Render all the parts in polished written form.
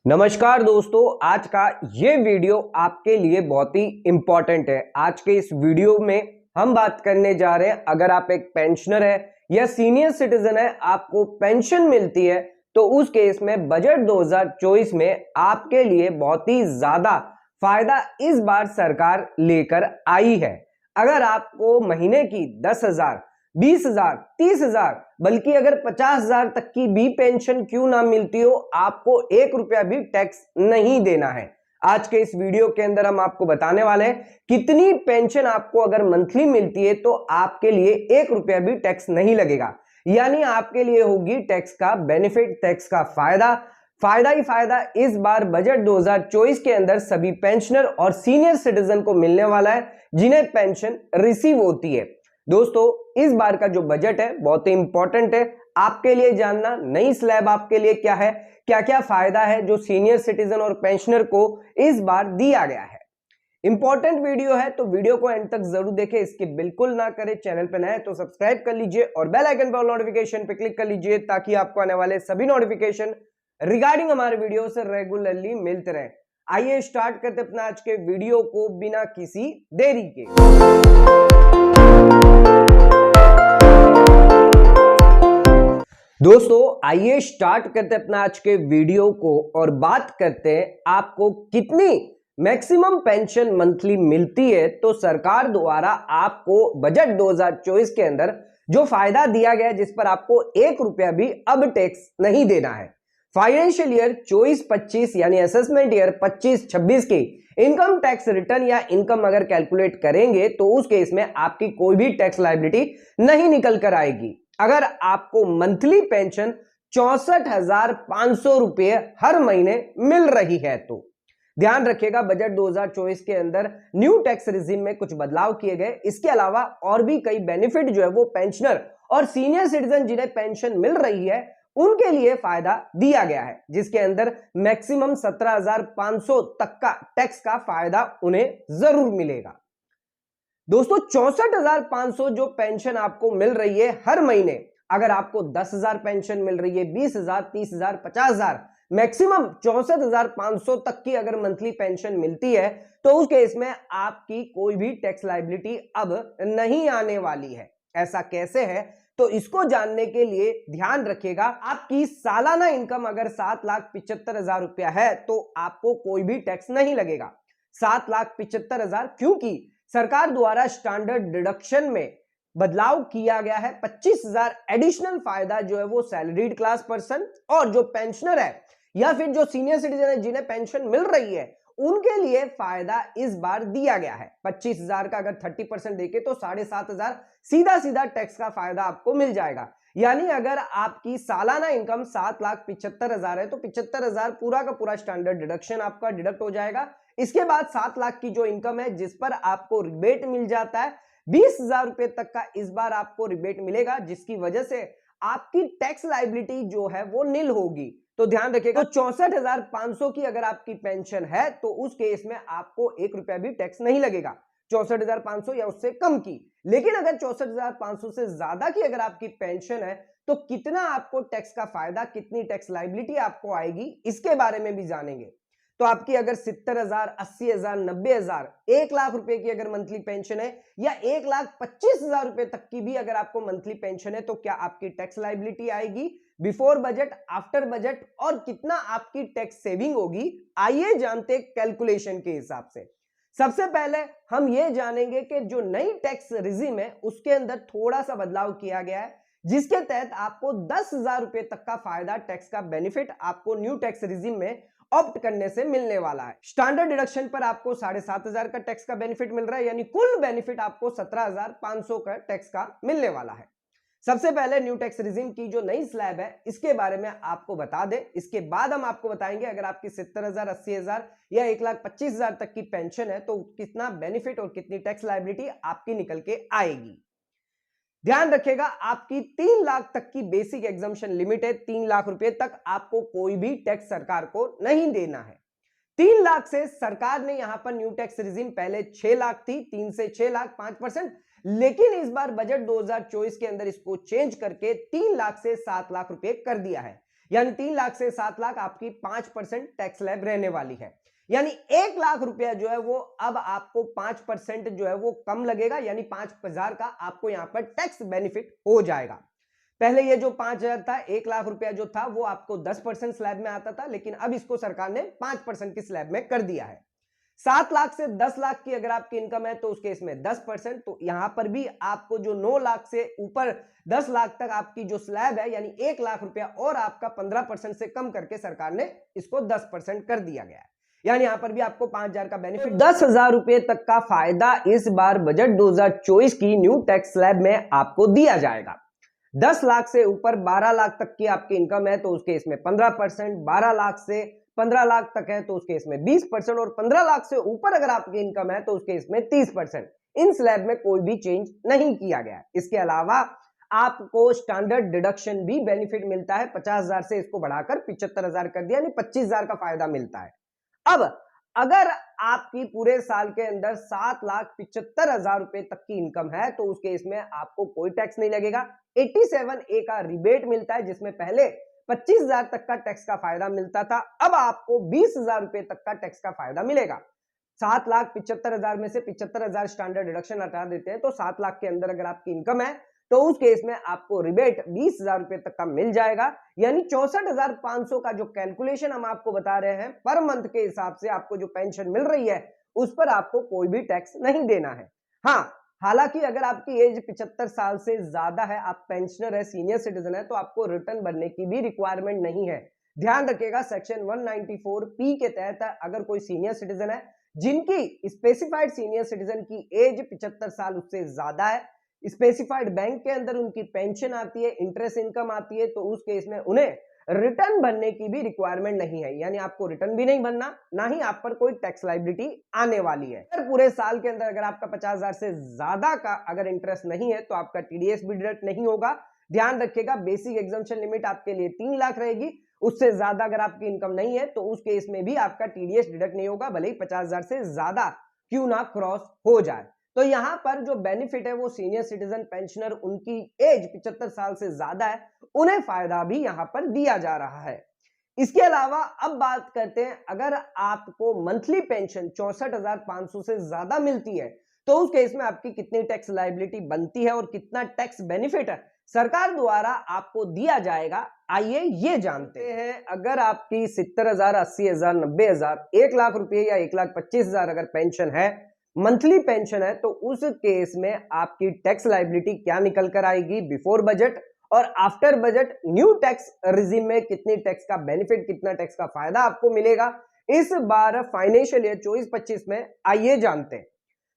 नमस्कार दोस्तों, आज का ये वीडियो आपके लिए बहुत ही इंपॉर्टेंट है। आज के इस वीडियो में हम बात करने जा रहे हैं, अगर आप एक पेंशनर है या सीनियर सिटीजन है, आपको पेंशन मिलती है तो उस केस में बजट 2024 में आपके लिए बहुत ही ज्यादा फायदा इस बार सरकार लेकर आई है। अगर आपको महीने की 10,000, 20,000, 30,000 बल्कि अगर 50,000 तक की भी पेंशन क्यों ना मिलती हो, आपको 1 रुपया भी टैक्स नहीं देना है। आज के इस वीडियो के अंदर हम आपको बताने वाले हैं कितनी पेंशन आपको अगर मंथली मिलती है तो आपके लिए 1 रुपया भी टैक्स नहीं लगेगा, यानी आपके लिए होगी टैक्स का बेनिफिट, टैक्स का फायदा। फायदा ही फायदा इस बार बजट 2024 के अंदर सभी पेंशनर और सीनियर सिटीजन को मिलने वाला है जिन्हें पेंशन रिसीव होती है। दोस्तों, इस बार का जो बजट है बहुत ही इंपॉर्टेंट है आपके लिए जानना। नई स्लैब आपके लिए क्या है, क्या क्या फायदा है जो सीनियर सिटीजन और पेंशनर को इस बार दिया गया है। इंपॉर्टेंट वीडियो है तो वीडियो को एंड तक जरूर देखें, इसकी बिल्कुल ना करें। चैनल पे नए तो सब्सक्राइब कर लीजिए और बेल आइकन पर नोटिफिकेशन पे क्लिक कर लीजिए ताकि आपको आने वाले सभी नोटिफिकेशन रिगार्डिंग हमारे वीडियो से रेगुलरली मिलते रहे। आइए स्टार्ट करते अपना आज के वीडियो को बिना किसी देरी के। दोस्तों, आइए स्टार्ट करते अपना आज के वीडियो को और बात करते हैं आपको कितनी मैक्सिमम पेंशन मंथली मिलती है। तो सरकार द्वारा आपको बजट 2024 के अंदर जो फायदा दिया गया जिस पर आपको 1 रुपया भी अब टैक्स नहीं देना है। फाइनेंशियल ईयर 24-25 यानी असेसमेंट ईयर 25-26 की इनकम टैक्स रिटर्न या इनकम अगर कैलकुलेट करेंगे तो उस केस में आपकी कोई भी टैक्स लायबिलिटी नहीं निकल कर आएगी। अगर आपको मंथली पेंशन 64,500 रुपए हर महीने मिल रही है तो ध्यान रखिएगा, बजट 2024 के अंदर न्यू टैक्स रिजीम में कुछ बदलाव किए गए। इसके अलावा और भी कई बेनिफिट जो है वो पेंशनर और सीनियर सिटीजन जिन्हें पेंशन मिल रही है उनके लिए फायदा दिया गया है, जिसके अंदर मैक्सिमम 17,500 तक का टैक्स का फायदा उन्हें जरूर मिलेगा। दोस्तों, 64,500 जो पेंशन आपको मिल रही है हर महीने, अगर आपको 10,000 पेंशन मिल रही है, 20,000, 30,000, 50,000, मैक्सिमम 64,500 तक की अगर मंथली पेंशन मिलती है तो उस केस में आपकी कोई भी टैक्स लायबिलिटी अब नहीं आने वाली है। ऐसा कैसे है तो इसको जानने के लिए ध्यान रखिएगा, आपकी सालाना इनकम अगर 7,75,000 रुपया है तो आपको कोई भी टैक्स नहीं लगेगा। 7,75,000 क्योंकि सरकार द्वारा स्टैंडर्ड डिडक्शन में बदलाव किया गया है। 25,000 एडिशनल फायदा जो है वो सैलरीड क्लास पर्सन और जो पेंशनर है या फिर जो सीनियर सिटीजन है जिन्हें पेंशन मिल रही है उनके लिए फायदा इस बार दिया गया है। 25,000 का अगर 30% देके तो 7,500 सीधा सीधा टैक्स का फायदा आपको मिल जाएगा। यानी अगर आपकी सालाना इनकम 7,75,000 है तो 75,000 पूरा का पूरा स्टैंडर्ड डिडक्शन आपका डिडक्ट हो जाएगा। इसके बाद 7 लाख की जो इनकम है जिस पर आपको रिबेट मिल जाता है, 20,000 रुपए तक का इस बार आपको रिबेट मिलेगा, जिसकी वजह से आपकी टैक्स लायबिलिटी जो है वो नील होगी। तो ध्यान रखिएगा, तो 64,500 की अगर आपकी पेंशन है तो उस केस में आपको 1 रुपया भी टैक्स नहीं लगेगा, 64,500 या उससे कम की। लेकिन अगर 64,500 से ज्यादा की अगर आपकी पेंशन है तो कितना आपको टैक्स का फायदा, कितनी टैक्स लायबिलिटी आपको आएगी, इसके बारे में भी जानेंगे। तो आपकी अगर 70,000, 80,000, 90,000, 1 लाख रुपए की अगर मंथली पेंशन है या 1,25,000 रुपए तक की भी अगर आपको मंथली पेंशन है तो क्या आपकी टैक्स लायबिलिटी आएगी बिफोर बजट, आफ्टर बजट, और कितना आपकी टैक्स सेविंग होगी, आइए जानते कैलकुलेशन के हिसाब से। सबसे पहले हम ये जानेंगे कि जो नई टैक्स रिजीम है उसके अंदर थोड़ा सा बदलाव किया गया है, जिसके तहत आपको 10,000 रुपए तक का फायदा, टैक्स का बेनिफिट आपको न्यू टैक्स रिजीम में ऑप्ट करने से मिलने वाला है। स्टैंडर्ड डिडक्शन पर आपको 7,500 का टैक्स का बेनिफिट मिल रहा है, यानी कुल बेनिफिट आपको 17,500 का टैक्स का मिलने वाला है। सबसे पहले न्यू टैक्स रिजीम की जो नई स्लैब है इसके बारे में आपको बता दें, इसके बाद हम आपको बताएंगे अगर आपकी 70,000, 80,000 या 1,25,000 तक की पेंशन है तो कितना बेनिफिट और कितनी टैक्स लायबिलिटी आपकी निकल के आएगी। ध्यान रखिएगा, आपकी 3 लाख तक की बेसिक एग्जम्पशन लिमिट है। 3 लाख रुपए तक आपको कोई भी टैक्स सरकार को नहीं देना है। 3 लाख से सरकार ने यहां पर न्यू टैक्स रिजीम पहले 6 लाख थी, 3 से 6 लाख 5%, लेकिन इस बार बजट 2024 के अंदर इसको चेंज करके 3 लाख से 7 लाख रुपए कर दिया है। यानी 3 लाख से 7 लाख आपकी 5% टैक्स स्लैब रहने वाली है। यानी 1 लाख रुपया जो है वो अब आपको 5% जो है वो कम लगेगा, यानी 5,000 का आपको यहां पर टैक्स बेनिफिट हो जाएगा। पहले ये जो 5,000 था, 1 लाख रुपया जो था वो आपको 10% स्लैब में आता था, लेकिन अब इसको सरकार ने 5% की स्लैब में कर दिया है। 7 लाख से 10 लाख की अगर आपकी इनकम है तो उस केस में 10%, तो यहां पर भी आपको जो 9 लाख से ऊपर 10 लाख तक आपकी जो स्लैब है यानी 1 लाख रुपया और आपका 15% से कम करके सरकार ने इसको 10% कर दिया गया है। यानी यहां पर भी आपको 5,000 का बेनिफिट, 10,000 रुपए तक का फायदा इस बार बजट 2024 की न्यू टैक्स स्लैब में आपको दिया जाएगा। 10 लाख से ऊपर 12 लाख तक की आपकी इनकम है तो उस केस में 15%, 12 लाख से 15 लाख तक है तो उस केस में 20% और 15 लाख से ऊपर अगर आपकी इनकम है तो उस केस में 30%। इन स्लैब में कोई भी चेंज नहीं किया गया। इसके अलावा आपको स्टैंडर्ड डिडक्शन भी बेनिफिट मिलता है, 50,000 से इसको बढ़ाकर 75,000 कर दिया, यानी 25,000 का फायदा मिलता है। अब अगर आपकी पूरे साल के अंदर 7,75,000 रुपए तक की इनकम है तो उस केस में आपको कोई टैक्स नहीं लगेगा। 87A का रिबेट मिलता है, जिसमें पहले 25,000 तक का टैक्स का फायदा मिलता था, अब आपको 20,000 रुपए तक का टैक्स का फायदा मिलेगा। 7,75,000 में से 75,000 स्टैंडर्ड डिडक्शन हटा देते हैं तो 7 लाख के अंदर अगर आपकी इनकम है तो उस केस में आपको रिबेट 20,000 रुपए तक का मिल जाएगा। यानी 64,500 का जो कैलकुलेशन हम आपको बता रहे हैं पर मंथ के हिसाब से आपको जो पेंशन मिल रही है उस पर आपको कोई भी टैक्स नहीं देना है। हाँ, हालांकि अगर आपकी एज 75 साल से ज्यादा है, आप पेंशनर है, सीनियर सिटीजन है, तो आपको रिटर्न भरने की भी रिक्वायरमेंट नहीं है। ध्यान रखिएगा, सेक्शन 194 के तहत अगर कोई सीनियर सिटीजन है जिनकी स्पेसिफाइड सीनियर सिटीजन की एज 75 साल उससे ज्यादा है, स्पेसिफाइड बैंक के अंदर उनकी पेंशन आती है, इंटरेस्ट इनकम आती है, तो उस केस में उन्हें रिटर्न भरने की भी रिक्वायरमेंट नहीं है। यानी आपको रिटर्न भी नहीं भरना, ना ही आप पर कोई टैक्स लायबिलिटी आने वाली है। अगर पूरे साल के अंदर अगर आपका 50,000 से ज्यादा का अगर इंटरेस्ट नहीं है तो आपका टीडीएस भी डिडक्ट नहीं होगा। ध्यान रखिएगा, बेसिक एग्जम्पशन लिमिट आपके लिए 3 लाख रहेगी, उससे ज्यादा अगर आपकी इनकम नहीं है तो उस केस में भी आपका टीडीएस डिडक्ट नहीं होगा, भले ही 50,000 से ज्यादा क्यों ना क्रॉस हो जाए। तो यहां पर जो बेनिफिट है वो सीनियर सिटीजन पेंशनर, उनकी एज 75 साल से ज्यादा है, उन्हें फायदा भी यहां पर दिया जा रहा है। इसके अलावा अब बात करते हैं, अगर आपको मंथली पेंशन 64,500 से ज्यादा मिलती है तो उस केस में आपकी कितनी टैक्स लायबिलिटी बनती है और कितना टैक्स बेनिफिट है सरकार द्वारा आपको दिया जाएगा, आइए ये जानते हैं। अगर आपकी 70,000, 80,000, 90,000, 1 लाख रुपए या 1,25,000 अगर पेंशन है, मंथली पेंशन है, तो उस केस में आपकी टैक्स लायबिलिटी क्या निकल कर आएगी बिफोर बजट और after budget new tax regime में कितनी टैक्स का बेनिफिट, कितना टैक्स का फायदा आपको मिलेगा इस बार फाइनेंशियल ईयर 24-25 में, आइए जानते हैं।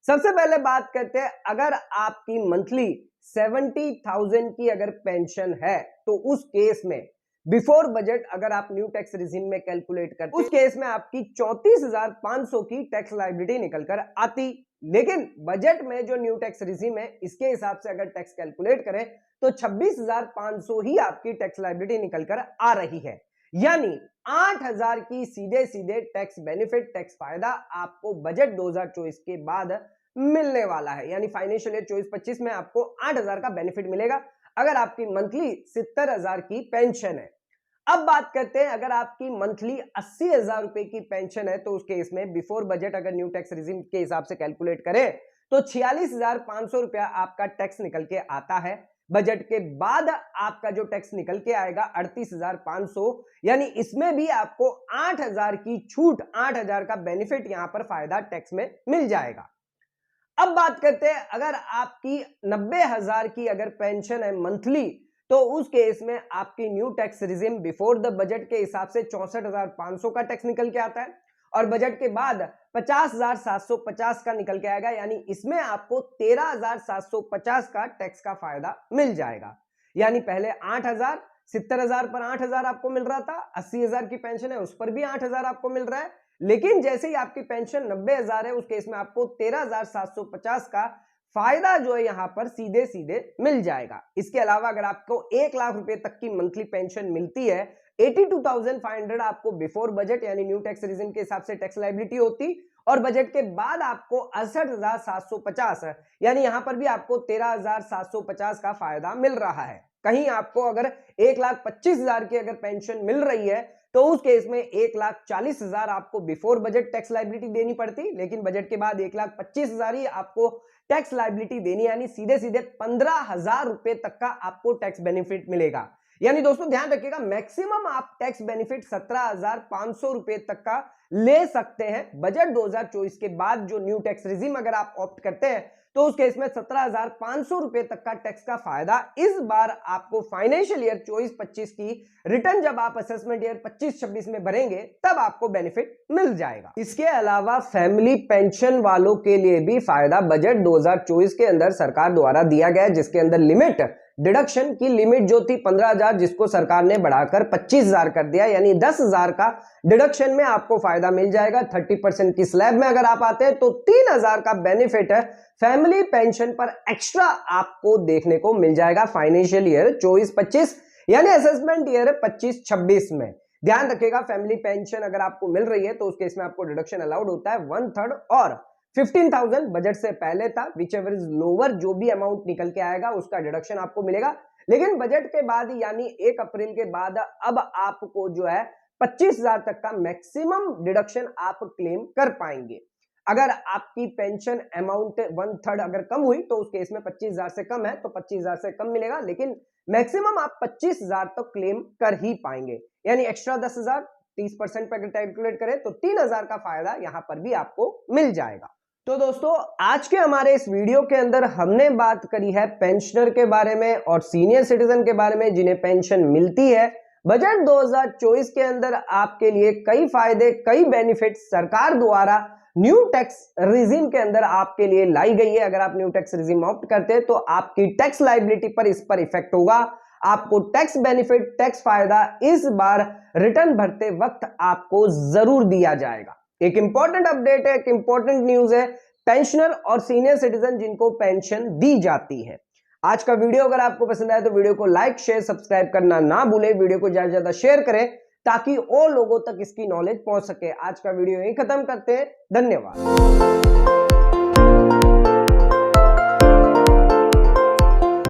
सबसे पहले बात करते हैं, अगर आपकी मंथली 70,000 की अगर पेंशन है तो उस केस में बिफोर बजट अगर आप न्यू टैक्स रिजीम में कैलकुलेट करते उस केस में आपकी 34,500 की टैक्स लायबिलिटी निकल कर आती। लेकिन बजट में जो न्यू टैक्स रिजीम है इसके हिसाब से अगर टैक्स कैलकुलेट करें तो 26,500 ही आपकी टैक्स लायबिलिटी निकल कर आ रही है। यानी 8,000 की सीधे सीधे टैक्स बेनिफिट, टैक्स फायदा आपको बजट 2024 के बाद मिलने वाला है। यानी फाइनेंशियल ईयर 24-25 में आपको 8,000 का बेनिफिट मिलेगा अगर आपकी मंथली 70,000 की पेंशन है। अब बात करते हैं, अगर आपकी मंथली 80,000 रुपए की पेंशन है तो उस केस में बिफोर बजट अगर न्यू टैक्स रिजीम के हिसाब से कैलकुलेट करें तो 46,500 रुपया आपका टैक्स निकल के आता है। बजट के बाद आपका जो टैक्स निकल के आएगा 38,500, यानी इसमें भी आपको 8,000 की छूट, 8,000 का बेनिफिट यहां पर फायदा टैक्स में मिल जाएगा। अब बात करते हैं, अगर आपकी 90,000 की अगर पेंशन है मंथली तो उस केस में आपकी new tax regime before the budget के हिसाब से 64,500 का टैक्स निकल के आता है और बजट के बाद 50,750 का निकल के आएगा। यानी इसमें आपको 13,750 का टैक्स का फायदा मिल जाएगा। यानी पहले 8,000, 70,000 पर 8,000 आपको मिल रहा था, 80,000 की पेंशन है उस पर भी 8,000 आपको मिल रहा है, लेकिन जैसे ही आपकी पेंशन 90,000 है उस केस में आपको 13,750 का फायदा जो है यहां पर सीधे सीधे मिल जाएगा। इसके अलावा अगर आपको 1 लाख रुपए तक की मंथली पेंशन मिलती है, 82,500 आपको बिफोर बजट यानी न्यू टैक्स रिजीम के हिसाब से टैक्स लायबिलिटी होती और बजट के बाद आपको 68,750 यानी यहां पर भी आपको 13,750 का फायदा मिल रहा है। कहीं आपको अगर 1,25,000 की अगर पेंशन मिल रही है तो उस केस में 1,40,000 आपको बिफोर बजट टैक्स लायबिलिटी देनी पड़ती, लेकिन बजट के बाद 1,25,000 ही आपको टैक्स लायबिलिटी देनी, यानी सीधे सीधे 15,000 रुपए तक का आपको टैक्स बेनिफिट मिलेगा। यानी दोस्तों ध्यान रखिएगा, मैक्सिमम आप टैक्स बेनिफिट 17,500 रुपए तक का ले सकते हैं। बजट 2024 के बाद जो न्यू टैक्स रिजीम अगर आप ऑप्ट करते हैं तो उस केस में 17,500 रुपए तक का टैक्स का फायदा इस बार आपको फाइनेंशियल ईयर 24-25 की रिटर्न जब आप असेसमेंट ईयर 25-26 में भरेंगे तब आपको बेनिफिट मिल जाएगा। इसके अलावा फैमिली पेंशन वालों के लिए भी फायदा बजट 2024 के अंदर सरकार द्वारा दिया गया है, जिसके अंदर लिमिट डिडक्शन की लिमिट जो थी 15,000 जिसको सरकार ने बढ़ाकर 25,000 कर दिया, यानी 10,000 का डिडक्शन में आपको फायदा मिल जाएगा। 30% की स्लैब में अगर आप आते हैं तो 3,000 का बेनिफिट है फैमिली पेंशन पर एक्स्ट्रा आपको देखने को मिल जाएगा फाइनेंशियल ईयर 24-25 यानी असेसमेंट ईयर 25-26 में। ध्यान रखिएगा, फैमिली पेंशन अगर आपको मिल रही है तो उस केस में आपको डिडक्शन अलाउड होता है 1/3 और 15,000 बजट से पहले था, विच एवर इज लोअर, जो भी अमाउंट निकल के आएगा उसका डिडक्शन आपको मिलेगा। लेकिन बजट के बाद यानी 1 अप्रैल के बाद अब आपको जो है 25,000 तक का मैक्सिमम डिडक्शन आप क्लेम कर पाएंगे। अगर आपकी पेंशन अमाउंट 1/3 अगर कम हुई तो उस केस में 25,000 से कम है तो 25,000 से कम मिलेगा, लेकिन मैक्सिमम आप 25,000 तक क्लेम कर ही पाएंगे, यानी एक्स्ट्रा 10,000 30% पे अगर कैलकुलेट करें तो 3,000 का फायदा यहां पर भी आपको मिल जाएगा। तो दोस्तों आज के हमारे इस वीडियो के अंदर हमने बात करी है पेंशनर के बारे में और सीनियर सिटीजन के बारे में जिन्हें पेंशन मिलती है। बजट 2024 के अंदर आपके लिए कई फायदे, कई बेनिफिट सरकार द्वारा न्यू टैक्स रिजीम के अंदर आपके लिए लाई गई है। अगर आप न्यू टैक्स रिजीम ऑप्ट करते हैं तो आपकी टैक्स लायबिलिटी पर इस पर इफेक्ट होगा। आपको टैक्स बेनिफिट, टैक्स फायदा इस बार रिटर्न भरते वक्त आपको जरूर दिया जाएगा। एक इंपॉर्टेंट अपडेट है, एक इंपॉर्टेंट न्यूज है पेंशनर और सीनियर सिटीजन जिनको पेंशन दी जाती है। आज का वीडियो अगर आपको पसंद आया तो वीडियो को लाइक, शेयर, सब्सक्राइब करना ना भूलें। वीडियो को ज्यादा से ज्यादा शेयर करें ताकि और लोगों तक इसकी नॉलेज पहुंच सके। आज का वीडियो यहीं खत्म करते हैं। धन्यवाद।